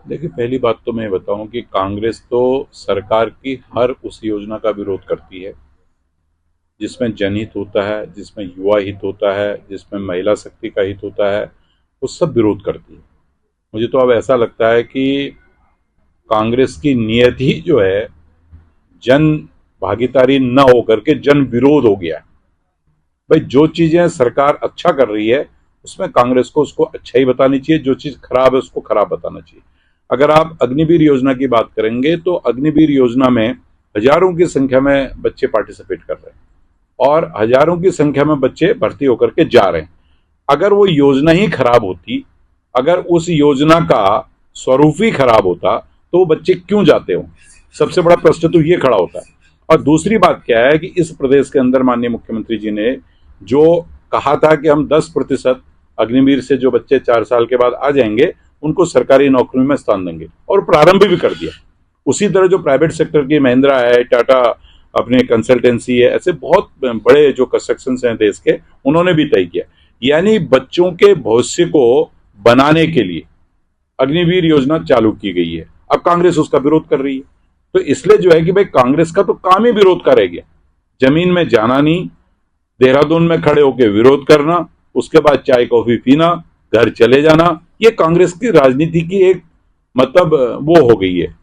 देखिए, पहली बात तो मैं बताऊं कि कांग्रेस तो सरकार की हर उस योजना का विरोध करती है जिसमें जनहित होता है, जिसमें युवा हित होता है, जिसमें महिला शक्ति का हित होता है, वो सब विरोध करती है। मुझे तो अब ऐसा लगता है कि कांग्रेस की नियत ही जो है जन भागीदारी न होकर के जन विरोध हो गया। भाई, जो चीजें सरकार अच्छा कर रही है उसमें कांग्रेस को उसको अच्छा ही बतानी चाहिए, जो चीज खराब है उसको खराब बताना चाहिए। अगर आप अग्निवीर योजना की बात करेंगे तो अग्निवीर योजना में हजारों की संख्या में बच्चे पार्टिसिपेट कर रहे हैं और हजारों की संख्या में बच्चे भर्ती होकर के जा रहे हैं। अगर वो योजना ही खराब होती, अगर उस योजना का स्वरूप ही खराब होता तो वो बच्चे क्यों जाते हो? सबसे बड़ा प्रश्न तो ये खड़ा होता है। और दूसरी बात क्या है कि इस प्रदेश के अंदर माननीय मुख्यमंत्री जी ने जो कहा था कि हम 10% अग्निवीर से जो बच्चे 4 साल के बाद आ जाएंगे उनको सरकारी नौकरी में स्थान देंगे, और प्रारंभ भी कर दिया। उसी तरह जो प्राइवेट सेक्टर की महिंद्रा है, टाटा अपने कंसल्टेंसी है, ऐसे बहुत बड़े जो कंस्ट्रक्शन हैं देश के, उन्होंने भी तय किया। यानी बच्चों के भविष्य को बनाने के लिए अग्निवीर योजना चालू की गई है। अब कांग्रेस उसका विरोध कर रही है, तो इसलिए जो है कि भाई कांग्रेस का तो काम ही विरोध का रह गया। जमीन में जाना नहीं, देहरादून में खड़े होकर विरोध करना, उसके बाद चाय कॉफी पीना, घर चले जाना, ये कांग्रेस की राजनीति की एक मतलब वो हो गई है,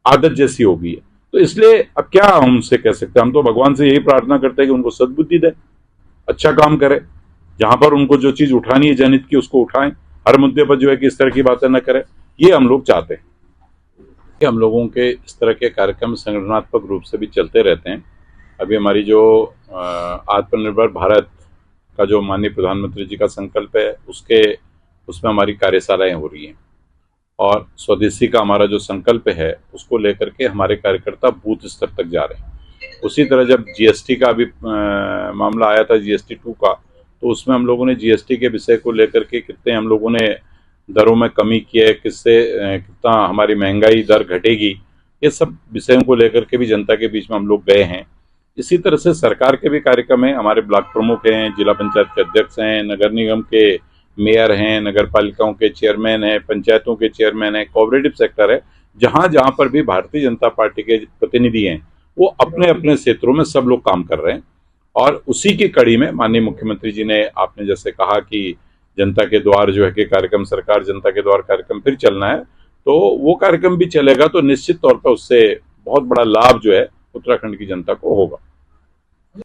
आदत जैसी हो गई है। तो इसलिए अब क्या हम उनसे कह सकते हैं? हम तो भगवान से यही प्रार्थना करते हैं कि उनको सद्बुद्धि दे, अच्छा काम करे, जहां पर उनको जो चीज उठानी है जनहित की उसको उठाएं, हर मुद्दे पर जो है कि इस तरह की बातें न करें। ये हम लोग चाहते हैं कि हम लोगों के इस तरह के कार्यक्रम संगठनात्मक रूप से भी चलते रहते हैं। अभी हमारी जो आत्मनिर्भर भारत का जो माननीय प्रधानमंत्री जी का संकल्प है उसके उसमें हमारी कार्यशालाएं हो रही हैं, और स्वदेशी का हमारा जो संकल्प है उसको लेकर के हमारे कार्यकर्ता बूथ स्तर तक जा रहे हैं। उसी तरह जब जीएसटी का भी मामला आया था, जीएसटी 2 का, तो उसमें हम लोगों ने जीएसटी के विषय को लेकर के कितने हम लोगों ने दरों में कमी की है, किससे कितना हमारी महंगाई दर घटेगी, ये सब विषयों को लेकर के भी जनता के बीच में हम लोग गए हैं। इसी तरह से सरकार के भी कार्यक्रम हैं, हमारे ब्लॉक प्रमुख हैं, जिला पंचायत के अध्यक्ष हैं, नगर निगम के मेयर हैं, नगर पालिकाओं के चेयरमैन हैं, पंचायतों के चेयरमैन हैं, कोऑपरेटिव सेक्टर है, जहां जहां पर भी भारतीय जनता पार्टी के प्रतिनिधि हैं वो अपने अपने क्षेत्रों में सब लोग काम कर रहे हैं। और उसी की कड़ी में माननीय मुख्यमंत्री जी ने, आपने जैसे कहा कि जनता के द्वार जो है कि कार्यक्रम, सरकार जनता के द्वार कार्यक्रम फिर चलना है, तो वो कार्यक्रम भी चलेगा, तो निश्चित तौर पर उससे बहुत बड़ा लाभ जो है उत्तराखंड की जनता को होगा।